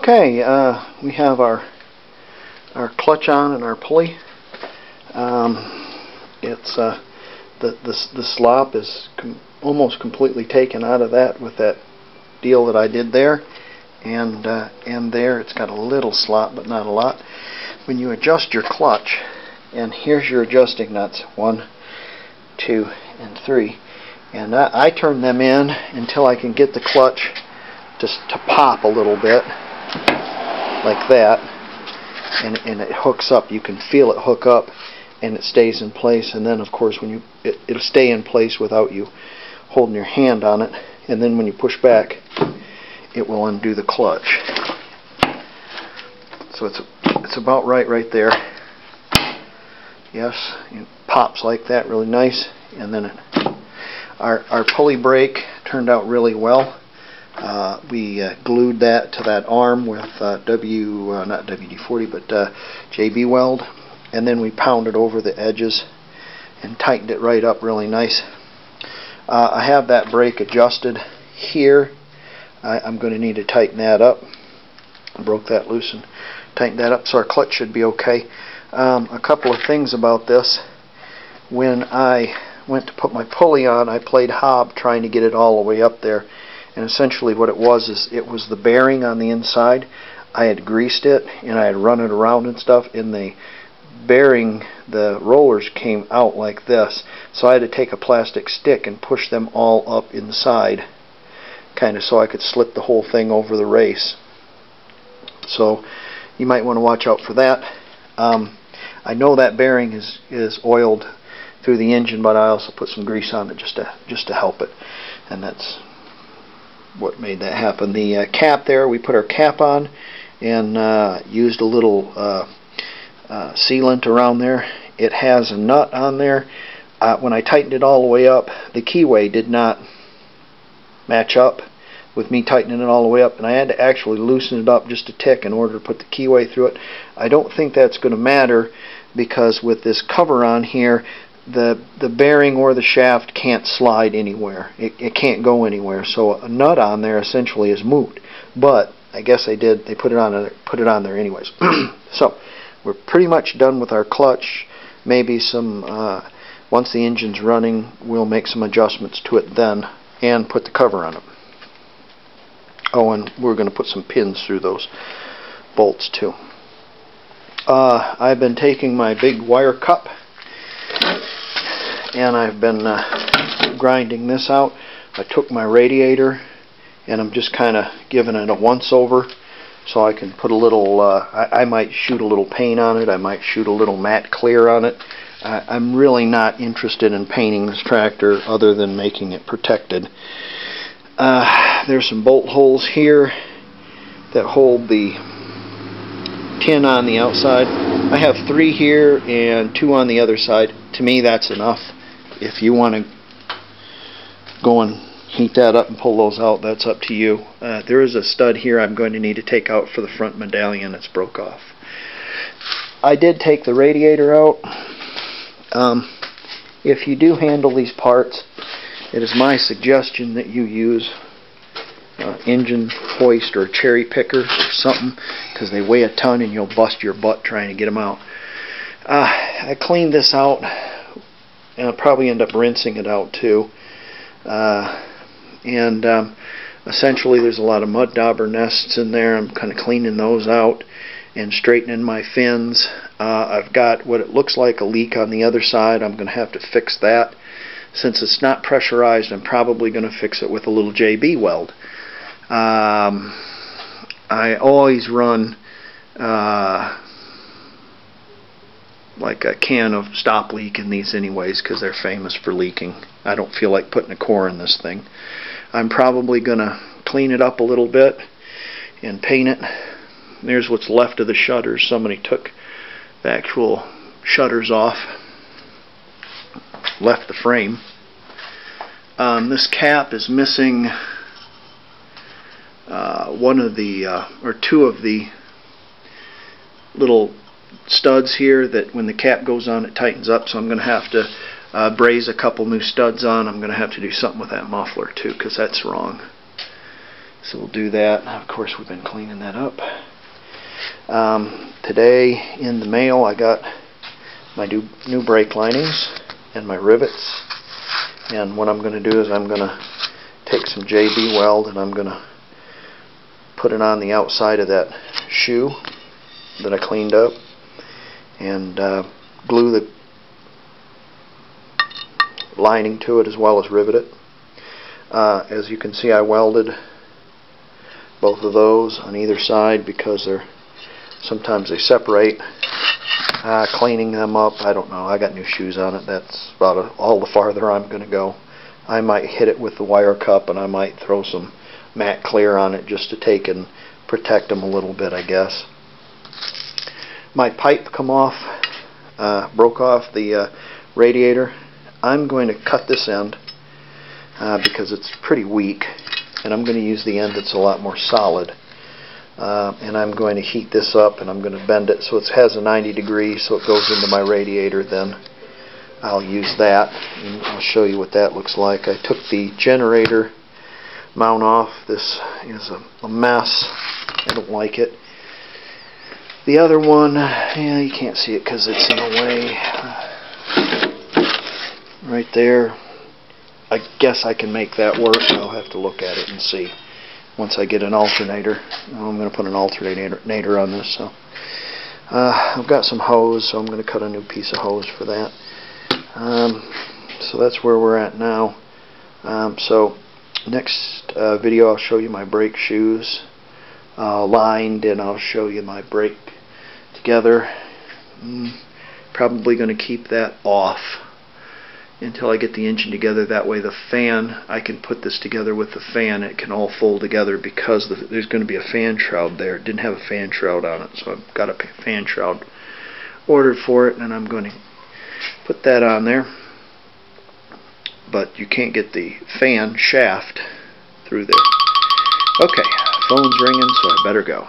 Okay, we have our clutch on and our pulley. It's the slop is almost completely taken out of that with that deal that I did there, and there it's got a little slop but not a lot. When you adjust your clutch, and here's your adjusting nuts, 1, 2, and 3, and I turn them in until I can get the clutch just to pop a little bit like that, and it hooks up. You can feel it hook up and it stays in place, and then of course when it'll stay in place without you holding your hand on it, and then when you push back it will undo the clutch. So it's about right there. Yes, it pops like that, really nice. And then our pulley brake turned out really well. We glued that to that arm with not WD-40 but JB weld, and then we pounded over the edges and tightened it right up really nice. I have that brake adjusted here. I'm going to need to tighten that up. I broke that loose and tightened that up, so our clutch should be okay. A couple of things about this. When I went to put my pulley on, I played hob trying to get it all the way up there, and essentially what it was is it was the bearing on the inside. I had greased it and I had run it around and stuff, and the bearing, the rollers came out like this, so I had to take a plastic stick and push them all up inside, kind of so I could slip the whole thing over the race. So you might want to watch out for that. I know that bearing is oiled through the engine, but I also put some grease on it just to help it, and that's what made that happen. The cap there, we put our cap on and used a little sealant around there. It has a nut on there. When I tightened it all the way up, the keyway did not match up with me tightening it all the way up, and I had to actually loosen it up just a tick in order to put the keyway through it. I don't think that's going to matter, because with this cover on here, the bearing or the shaft can't slide anywhere. It can't go anywhere. So a nut on there essentially is moot. But I guess they put it on there anyways. So we're pretty much done with our clutch. Maybe some once the engine's running, we'll make some adjustments to it then and put the cover on it. Oh, and we're going to put some pins through those bolts too. I've been taking my big wire cup and I've been grinding this out. I took my radiator and I'm just kind of giving it a once over so I can put a little, I might shoot a little paint on it, I might shoot a little matte clear on it. I'm really not interested in painting this tractor other than making it protected. There's some bolt holes here that hold the tin on the outside. I have 3 here and 2 on the other side. To me, that's enough. If you want to go and heat that up and pull those out, that's up to you. There is a stud here I'm going to need to take out for the front medallion that's broke off. I did take the radiator out. If you do handle these parts, it is my suggestion that you use engine hoist or cherry picker or something, because they weigh a ton and you'll bust your butt trying to get them out. I cleaned this out, and I'll probably end up rinsing it out too. Essentially there's a lot of mud dauber nests in there. I'm kind of cleaning those out and straightening my fins. I've got what it looks like a leak on the other side. I'm going to have to fix that. Since it's not pressurized, I'm probably going to fix it with a little JB weld. I always run like a can of stop leak in these anyways, because they're famous for leaking. I don't feel like putting a core in this thing. I'm probably going to clean it up a little bit and paint it. There's what's left of the shutters. Somebody took the actual shutters off, left the frame. This cap is missing one of the or 2 of the little studs here that when the cap goes on it tightens up, so I'm going to have to braze a couple new studs on. I'm going to have to do something with that muffler too, because that's wrong. So we'll do that. Now, of course, we've been cleaning that up. Today in the mail I got my new brake linings and my rivets. And what I'm going to do is I'm going to take some JB weld and I'm going to put it on the outside of that shoe that I cleaned up and glue the lining to it as well as rivet it. As you can see, I welded both of those on either side because sometimes they separate. Cleaning them up, I don't know, I got new shoes on it. That's about all the farther I'm going to go. I might hit it with the wire cup and I might throw some matte clear on it just to take and protect them a little bit, I guess. My pipe broke off the radiator. I'm going to cut this end because it's pretty weak, and I'm going to use the end that's a lot more solid. And I'm going to heat this up and I'm going to bend it so it has a 90 degrees so it goes into my radiator. Then I'll use that and I'll show you what that looks like. I took the generator mount off. This is a mess. I don't like it. The other one, yeah, you can't see it because it's in the way. Right there. I guess I can make that work. I'll have to look at it and see. Once I get an alternator. I'm going to put an alternator on this. So I've got some hose, so I'm going to cut a new piece of hose for that. So that's where we're at now. So next video I'll show you my brake shoes lined, and I'll show you my brake together. Probably going to keep that off until I get the engine together. That way the fan, I can put this together with the fan. It can all fold together because there's going to be a fan shroud there. It didn't have a fan shroud on it, so I've got a fan shroud ordered for it, and I'm going to put that on there. But you can't get the fan shaft through there. Okay, phone's ringing, so I better go.